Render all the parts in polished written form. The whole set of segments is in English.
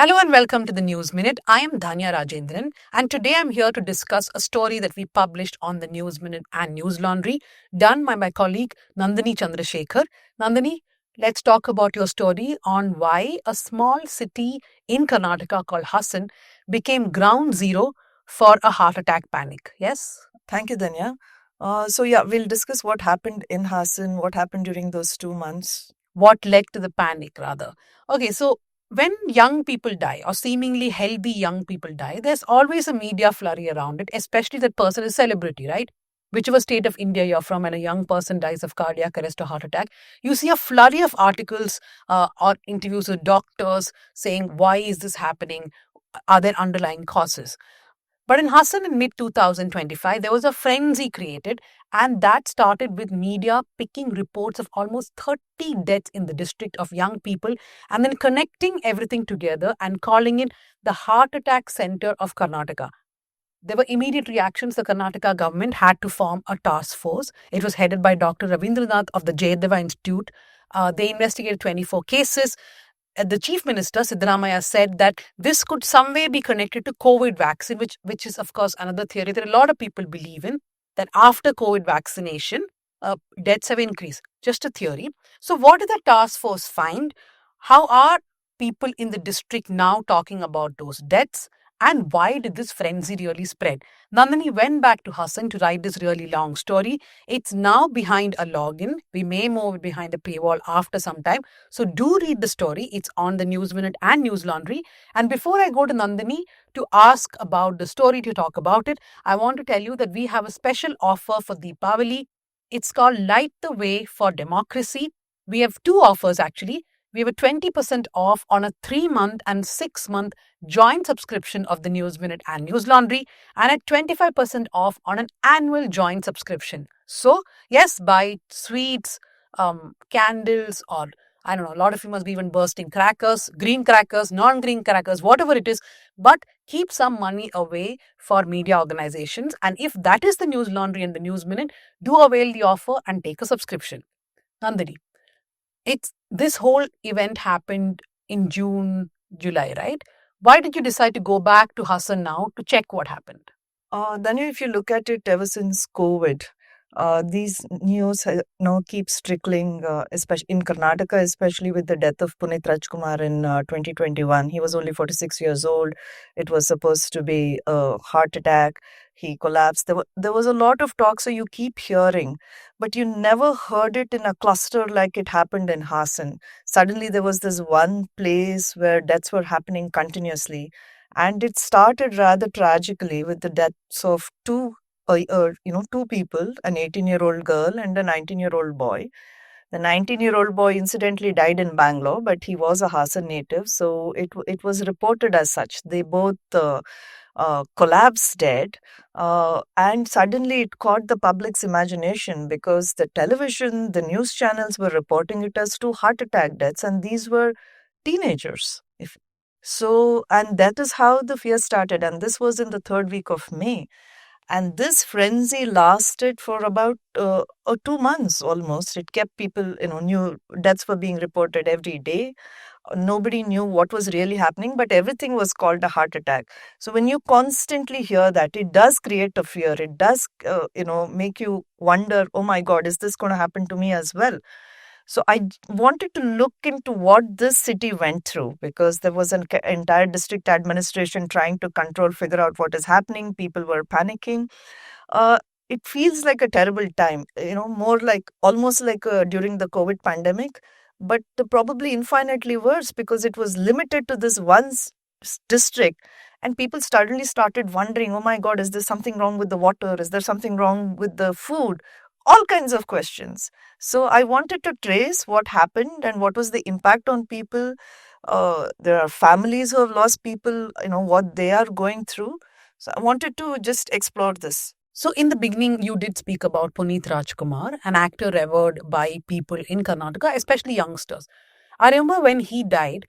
Hello and welcome to the News Minute. I am Dhanya Rajendran, and today I'm here to discuss a story that we published on the News Minute and News Laundry, done by my colleague Nandini Chandrasekhar. Nandini, let's talk about your story on why a small city in Karnataka called Hassan became ground zero for a heart attack panic. Yes? Thank you, Danya. We'll discuss what happened in Hassan, what happened during those 2 months. What led to the panic, rather. Okay, so when young people die or seemingly healthy young people die, there's always a media flurry around it, especially that person is celebrity, right? Whichever state of India you're from, and a young person dies of cardiac arrest or heart attack, you see a flurry of articles or interviews with doctors saying, why is this happening? Are there underlying causes? But in Hassan in mid 2025, there was a frenzy created, and that started with media picking reports of almost 30 deaths in the district of young people and then connecting everything together and calling it the heart attack center of Karnataka. There were immediate reactions. The Karnataka government had to form a task force. It was headed by Dr. Ravindranath of the Jayadeva Institute. They investigated 24 cases. The chief minister Siddaramaiah said that this could some way be connected to COVID vaccine, which is of course another theory that a lot of people believe in, that after COVID vaccination, deaths have increased. Just a theory. So, what did the task force find? How are people in the district now talking about those deaths? And why did this frenzy really spread? Nandini went back to Hassan to write this really long story. It's now behind a login. We may move it behind a paywall after some time. So do read the story. It's on the News Minute and News Laundry. And before I go to Nandini to ask about the story, to talk about it, I want to tell you that we have a special offer for Deepavali. It's called Light the Way for Democracy. We have two offers actually. We have a 20% off on a 3-month and 6-month joint subscription of the News Minute and News Laundry, and at 25% off on an annual joint subscription. So, yes, buy sweets, candles, or I don't know, a lot of you must be even bursting crackers, green crackers, non green crackers, whatever it is, but keep some money away for media organizations. And if that is the News Laundry and the News Minute, do avail the offer and take a subscription. Nandini, it's this whole event happened in June, July, right? Why did you decide to go back to Hassan now to check what happened? Danya, if you look at it ever since COVID, these news keeps trickling, especially in Karnataka, especially with the death of Punit Rajkumar in 2021. He was only 46 years old. It was supposed to be a heart attack. He collapsed. There was a lot of talk, so you keep hearing, but you never heard it in a cluster like it happened in Hassan. Suddenly, there was this one place where deaths were happening continuously, and it started rather tragically with the deaths of two people, an 18-year-old girl and a 19-year-old boy. The 19-year-old boy incidentally died in Bangalore, but he was a Hassan native, so it was reported as such. They both collapsed dead, and suddenly it caught the public's imagination because the television, the news channels were reporting it as two heart attack deaths, and these were teenagers. If so, and that is how the fear started, and this was in the third week of May. And this frenzy lasted for about 2 months almost. It kept people, new deaths were being reported every day. Nobody knew what was really happening, but everything was called a heart attack. So when you constantly hear that, it does create a fear. It does, make you wonder, oh my God, is this going to happen to me as well? So wanted to look into what this city went through because there was an entire district administration trying to control, figure out what is happening. People were panicking. Uh, it feels like a terrible time, more like almost like during the COVID pandemic, but probably infinitely worse because it was limited to this district. And people suddenly started wondering, oh my God, is there something wrong with the water? Is there something wrong with the food? All kinds of questions. So I wanted to trace what happened and what was the impact on people. There are families who have lost people, what they are going through. So I wanted to just explore this. So, in the beginning, you did speak about Punit Rajkumar, an actor revered by people in Karnataka, especially youngsters. I remember when he died,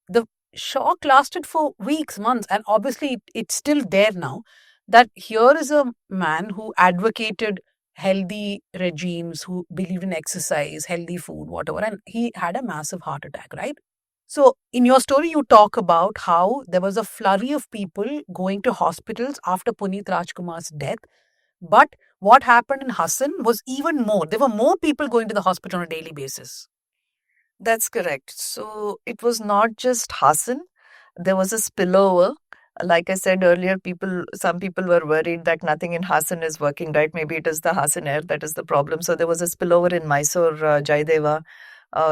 the shock lasted for weeks, months, and obviously it's still there now. That here is a man who advocated healthy regimes, who believed in exercise, healthy food, whatever, and he had a massive heart attack, right? So, in your story, you talk about how there was a flurry of people going to hospitals after Puneet Rajkumar's death. But what happened in Hassan was even more. There were more people going to the hospital on a daily basis. That's correct. So it was not just Hassan. There was a spillover. Like I said earlier, some people were worried that nothing in Hassan is working right. Maybe it is the Hassan air that is the problem. So there was a spillover in Mysore, Jaideva.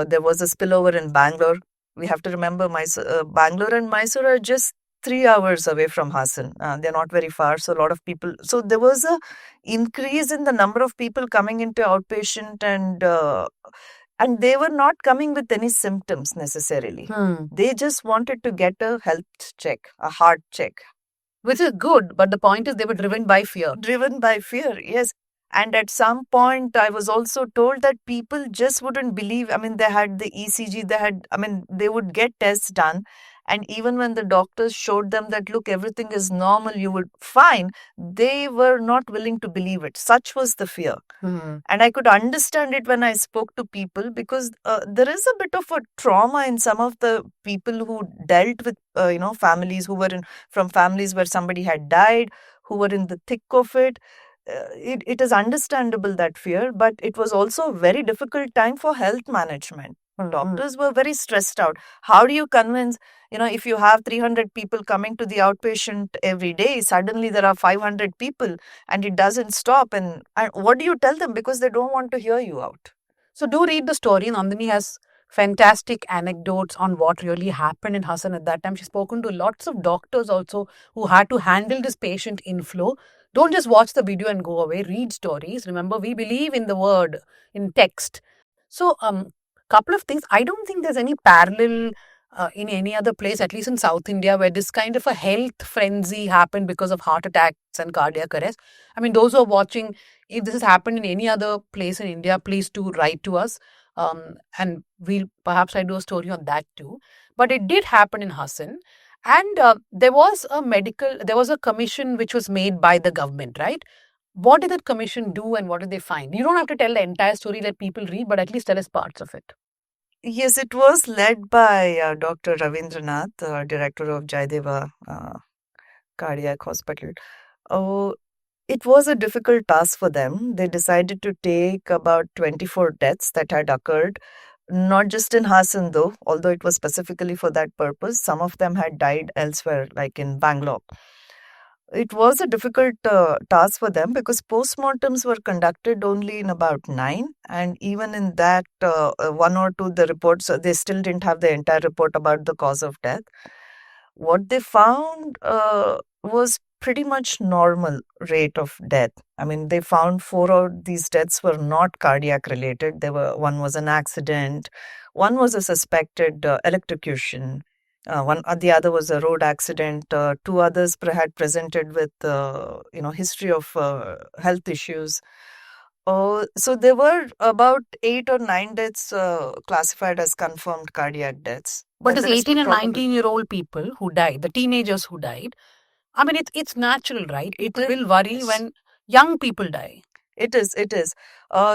There was a spillover in Bangalore. We have to remember Bangalore and Mysore are just 3 hours away from Hassan. They're not very far. So a lot of people. So there was a increase in the number of people coming into outpatient, and they were not coming with any symptoms necessarily. They just wanted to get a health check, a heart check. Which is good, but the point is they were driven by fear. Driven by fear, yes. And at some point, I was also told that people just wouldn't believe. I mean, they had the ECG, they would get tests done. And even when the doctors showed them that, look, everything is normal, you would fine, they were not willing to believe it. Such was the fear. And I could understand it when I spoke to people, because there is a bit of a trauma in some of the people who dealt with, families who were from families where somebody had died, who were in the thick of it. It is understandable, that fear, but it was also a very difficult time for health management. Doctors were very stressed out. How do you convince, if you have 300 people coming to the outpatient every day, suddenly there are 500 people and it doesn't stop. And what do you tell them? Because they don't want to hear you out. So do read the story. Nandini has fantastic anecdotes on what really happened in Hassan at that time. She's spoken to lots of doctors also who had to handle this patient inflow. Don't just watch the video and go away. Read stories. Remember, we believe in the word, in text. So, couple of things. I don't think there's any parallel in any other place, at least in South India, where this kind of a health frenzy happened because of heart attacks and cardiac arrest. I mean, those who are watching, if this has happened in any other place in India, please do write to us. And we'll perhaps I do a story on that too. But it did happen in Hassan. And there was a commission which was made by the government, right? What did that commission do and what did they find? You don't have to tell the entire story, let people read, but at least tell us parts of it. Yes, it was led by Dr. Ravindranath, director of Jaideva Cardiac Hospital. Oh, it was a difficult task for them. They decided to take about 24 deaths that had occurred, not just in Hassan though, although it was specifically for that purpose. Some of them had died elsewhere, like in Bangalore. It was a difficult task for them because postmortems were conducted only in about 9, and even in that, one or two, the reports, they still didn't have the entire report about the cause of death. What they found was pretty much normal rate of death. I mean, they found 4 of these deaths were not cardiac related. One was an accident, one was a suspected electrocution, the other was a road accident. Two others had presented with, history of health issues. So there were about 8 or 9 deaths classified as confirmed cardiac deaths. But Then these there is 18 and probably 19-year-old people who died, the teenagers who died, I mean, it's natural, right? It will worry Yes. when young people die. It is. It is.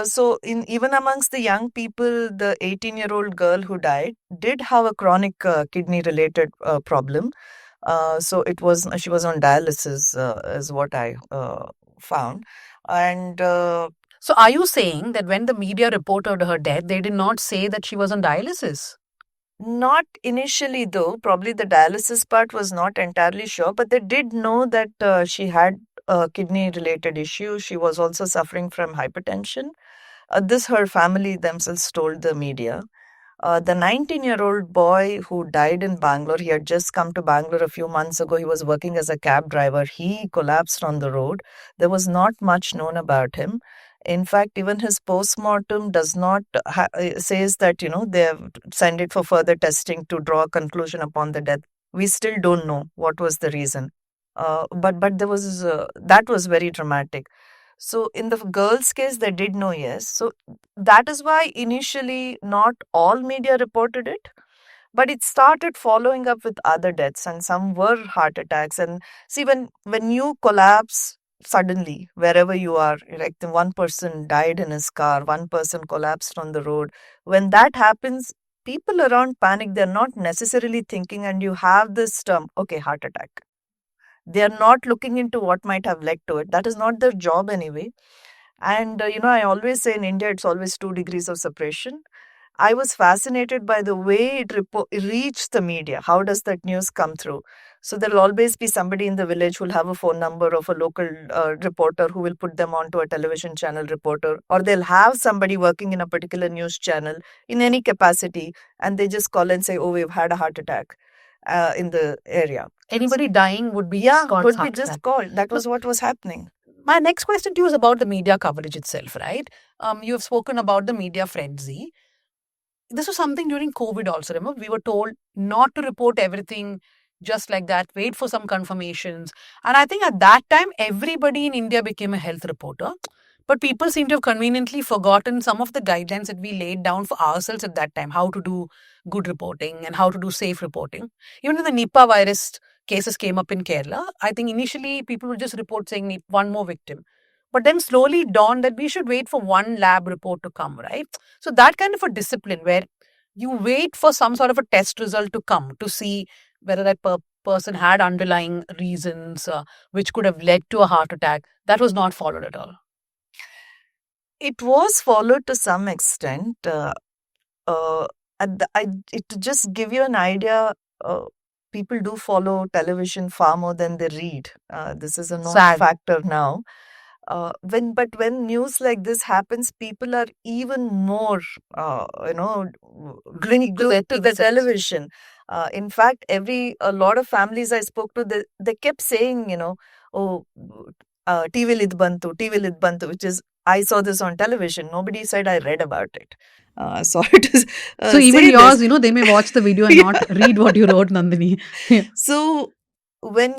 So, even amongst the young people, the 18-year-old girl who died did have a chronic kidney-related problem. So she was on dialysis, is what I found. And So, are you saying that when the media reported her death, they did not say that she was on dialysis? not initially, though, probably the dialysis part was not entirely sure, but they did know that she had a kidney-related issue. She was also suffering from hypertension. This her family themselves told the media. The 19-year-old boy who died in Bangalore, he had just come to Bangalore a few months ago. He was working as a cab driver. He collapsed on the road. There was not much known about him. In fact, even his postmortem does not says that, they have sent it for further testing to draw a conclusion upon the death. We still don't know what was the reason. But there was that was very dramatic. So in the girl's case, they did know, yes. So that is why initially not all media reported it, but it started following up with other deaths, and some were heart attacks. And see, when you collapse suddenly wherever you are, like the one person died in his car, one person collapsed on the road. When that happens, people around panic, they're not necessarily thinking, and you have this term, okay, heart attack. They are not looking into what might have led to it. That is not their job anyway. And, I always say in India, it's always 2 degrees of separation. I was fascinated by the way it reached the media. How does that news come through? So there'll always be somebody in the village who'll have a phone number of a local reporter who will put them onto a television channel reporter, or they'll have somebody working in a particular news channel in any capacity, and they just call and say, "Oh, we've had a heart attack in the area." Anybody dying would be called would be heart just attack. called. That was what was happening. My next question to you is about the media coverage itself, right? You have spoken about the media frenzy. This was something during COVID also. Remember, we were told not to report everything just like that, wait for some confirmations. And I think at that time, everybody in India became a health reporter. But people seem to have conveniently forgotten some of the guidelines that we laid down for ourselves at that time, how to do good reporting and how to do safe reporting. Even when the Nipah virus cases came up in Kerala, I think initially people would just report saying one more victim. But then slowly dawned that we should wait for one lab report to come, right? So that kind of a discipline where you wait for some sort of a test result to come to see whether that person had underlying reasons which could have led to a heart attack, that was not followed at all. It was followed to some extent. To just give you an idea, people do follow television far more than they read. This is a known Sad. factor now. When news like this happens, people are even more, Glued to glued their to the TV sets. television. In fact, a lot of families I spoke to, they kept saying, oh, TV lid bantu, TV lid bantu, which is, I saw this on television. Nobody said I read about it. Sorry to So even say yours, this. they may watch the video and Yeah. not read what you wrote, Nandini. So when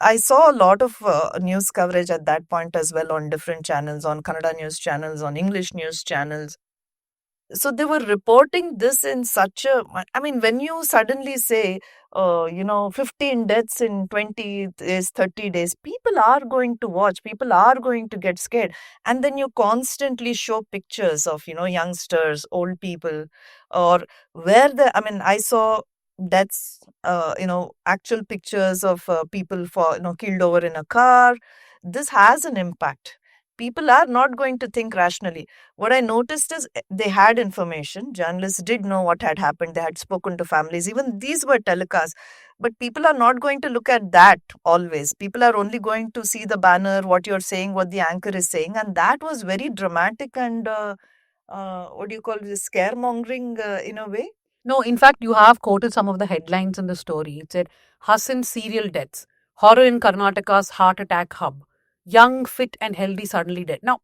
I saw a lot of news coverage at that point as well on different channels, on Kannada news channels, on English news channels. So they were reporting this in such a, I mean, when you suddenly say, 15 deaths in 20 days, 30 days, people are going to watch, people are going to get scared. And then you constantly show pictures of, youngsters, old people, or I saw deaths, actual pictures of people killed over in a car. This has an impact. People are not going to think rationally. What I noticed is they had information. Journalists did know what had happened. They had spoken to families. Even these were telecasts. But people are not going to look at that always. People are only going to see the banner, what you're saying, what the anchor is saying. And that was very dramatic and, what do you call this, scaremongering in a way. No, in fact, you have quoted some of the headlines in the story. It said, Hassan serial deaths, horror in Karnataka's heart attack hub, young, fit, and healthy suddenly dead. Now,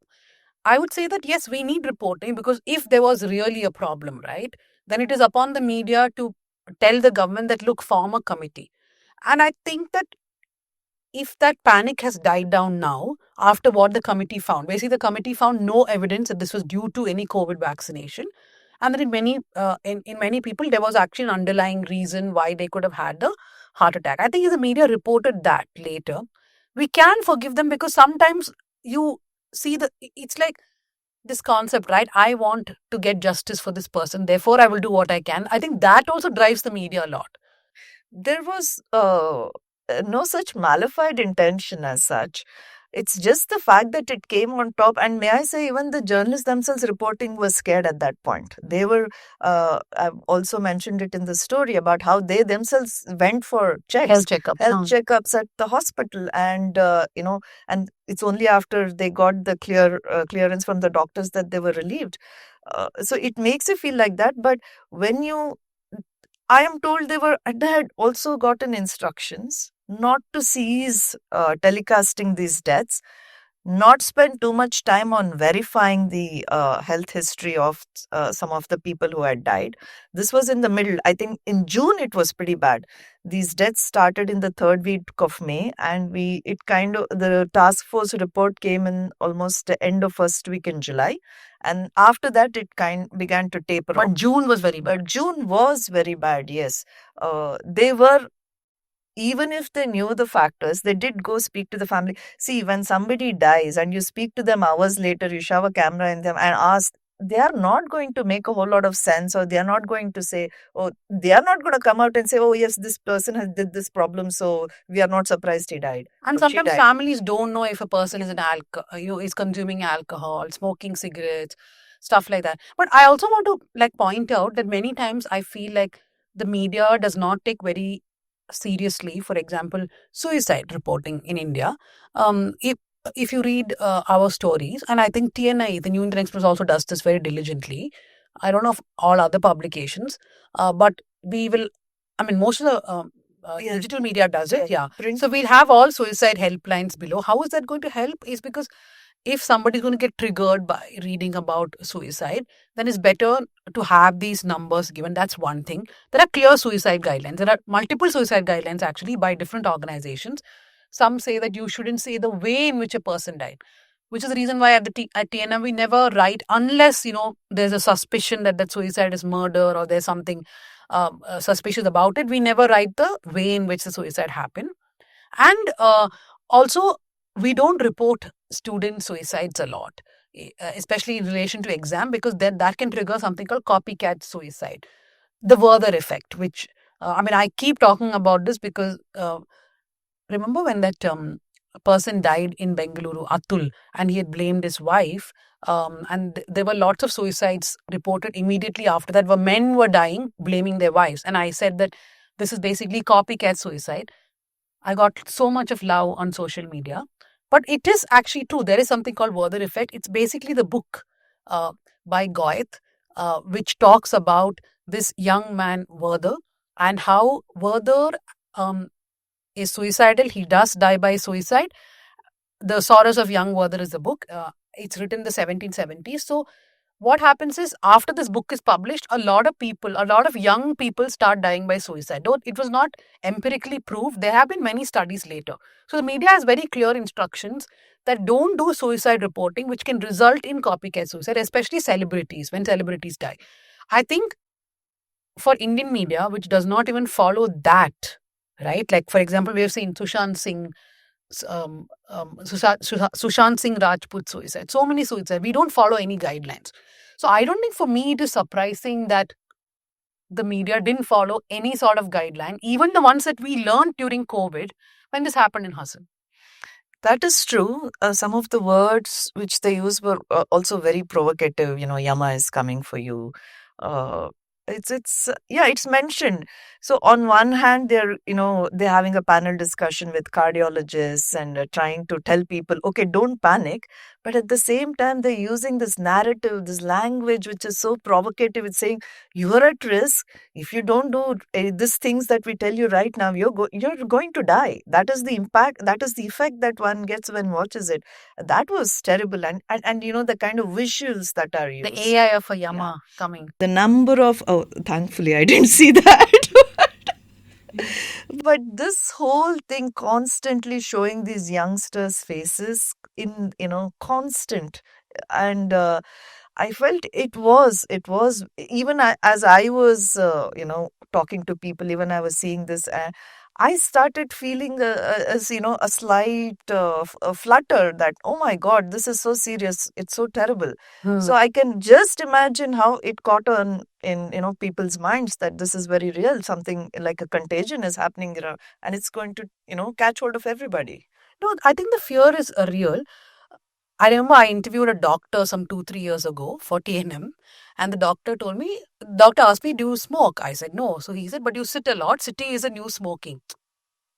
I would say that yes, we need reporting because if there was really a problem, right, then it is upon the media to tell the government that, look, form a committee. And I think that if that panic has died down now, after what the committee found, basically the committee found no evidence that this was due to any COVID vaccination, and that in many people there was actually an underlying reason why they could have had the heart attack. I think if the media reported that later, we can forgive them because sometimes you see it's like this concept, right? I want to get justice for this person, therefore I will do what I can. I think that also drives the media a lot. There was no such malified intention as such. It's just the fact that it came on top. And may I say, even the journalists themselves reporting was scared at that point. They were, I've also mentioned it in the story about how they themselves went for checks, Health checkups. health checkups at the hospital. And, and it's only after they got the clearance from the doctors that they were relieved. So it makes you feel like that. But when I am told they had also gotten instructions not to cease telecasting these deaths, not spend too much time on verifying the health history of some of the people who had died. This was in the middle. I think in June it was pretty bad. These deaths started in the third week of May, and the task force report came in almost the end of first week in July. And after that, it began to taper off. But June was very bad. But June was very bad, yes. They were, even if they knew the factors, they did go speak to the family. See, when somebody dies and you speak to them hours later, you shove a camera in them and ask, they are not going to make a whole lot of sense, or they are not going to say, oh, they are not going to come out and say, oh yes, this person has did this problem, so we are not surprised he died And or she sometimes died. families don't know if a person is is consuming alcohol, smoking cigarettes, stuff like that. But I also want to like point out that many times I feel like the media does not take very seriously, for example, suicide reporting in India. If you read our stories, and I think TNI, the New Indian Express, also does this very diligently. I don't know if all other publications, but we will. I mean, most of the Yeah. digital media does it. Yeah. Yeah. So we'll have all suicide helplines below. How is that going to help? Is because if somebody's going to get triggered by reading about suicide, then it's better to have these numbers given. That's one thing. There are clear suicide guidelines. There are multiple suicide guidelines actually by different organizations. Some say that you shouldn't say the way in which a person died, which is the reason why at TNM we never write unless there's a suspicion that suicide is murder or there's something suspicious about it. We never write the way in which the suicide happened, and also we don't report student suicides a lot, especially in relation to exam, because then that can trigger something called copycat suicide, the Werther effect. Which I mean, I keep talking about this because remember when that person died in Bengaluru, Atul, and he had blamed his wife. And there were lots of suicides reported immediately after that, where men were dying blaming their wives. And I said that this is basically copycat suicide. I got so much of love on social media. But it is actually true. There is something called Werther effect. It's basically the book uh, by Goethe, which talks about this young man, Werther, and how Werther is suicidal. He does die by suicide. The Sorrows of Young Werther is the book. It's written in the 1770s. So what happens is, after this book is published, a lot of young people start dying by suicide. Though it was not empirically proved, there have been many studies later. So the media has very clear instructions that don't do suicide reporting, which can result in copycat suicide, especially celebrities, when celebrities die. I think for Indian media, which does not even follow that, right? Like, for example, we have seen Sushant Singh Sushant Singh Rajput suicide. So many suicides. We don't follow any guidelines. So I don't think for me it is surprising that the media didn't follow any sort of guideline, even the ones that we learned during COVID when this happened in Hassan. That is true. Some of the words which they use were also very provocative. Yama is coming for you. Uh, it's mentioned. So on one hand, they're having a panel discussion with cardiologists and trying to tell people, okay, don't panic. But at the same time, they're using this narrative, this language, which is so provocative. It's saying you are at risk. If you don't do these things that we tell you right now, you're going to die. That is the impact. That is the effect that one gets when watches it. That was terrible, and the kind of visuals that are used. The AI of a Yama coming. The number of thankfully I didn't see that. But this whole thing constantly showing these youngsters' faces in constant, and I felt it was even as I was talking to people, even I was seeing this. I started feeling a slight a flutter that, oh my God, this is so serious, it's so terrible. So I can just imagine how it caught on in people's minds that this is very real, something like a contagion is happening, and it's going to catch hold of everybody. No, I think the fear is real. I remember I interviewed a doctor some 2-3 years ago for TNM, and the doctor asked me, do you smoke? I said no. So he said, but you sit a lot. Sitting is a new smoking.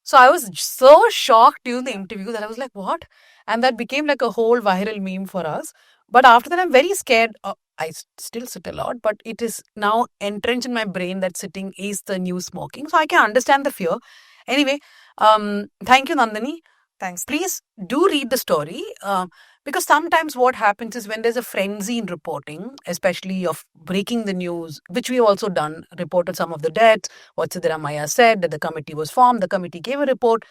So I was so shocked during the interview that I was like, what? And that became like a whole viral meme for us. But after that, I'm very scared. I still sit a lot, but it is now entrenched in my brain that sitting is the new smoking. So I can understand the fear. Anyway, thank you, Nandini. Thanks. Please do read the story, because sometimes what happens is when there's a frenzy in reporting, especially of breaking the news, which we've also done, reported some of the deaths, what Siddaramaiah said, that the committee was formed, the committee gave a report.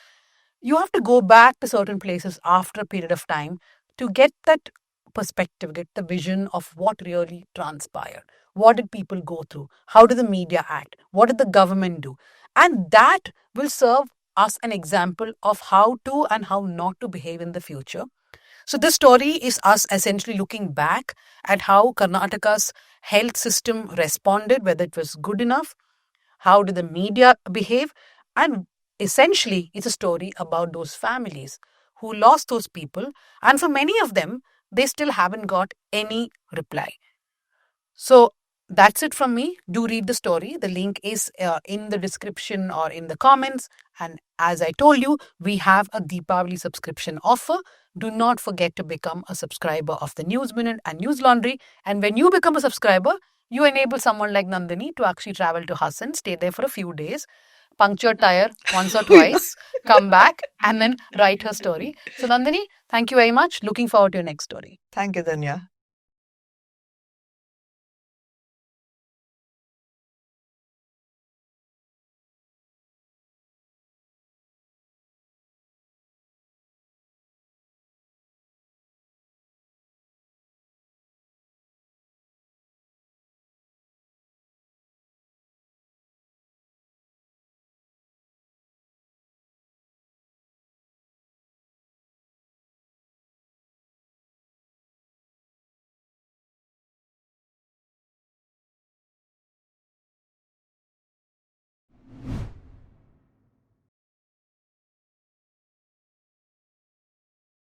You have to go back to certain places after a period of time to get that perspective, get the vision of what really transpired. What did people go through? How did the media act? What did the government do? And that will serve us an example of how to and how not to behave in the future. So this story is us essentially looking back at how Karnataka's health system responded, whether it was good enough, how did the media behave, and essentially it's a story about those families who lost those people, and for many of them, they still haven't got any reply. So that's it from me. Do read the story. The link is in the description or in the comments. And as I told you, we have a Deepavali subscription offer. Do not forget to become a subscriber of the News Minute and News Laundry. And when you become a subscriber, you enable someone like Nandini to actually travel to Hassan, stay there for a few days, puncture tire once or twice, come back, and then write her story. So, Nandini, thank you very much. Looking forward to your next story. Thank you, Danya.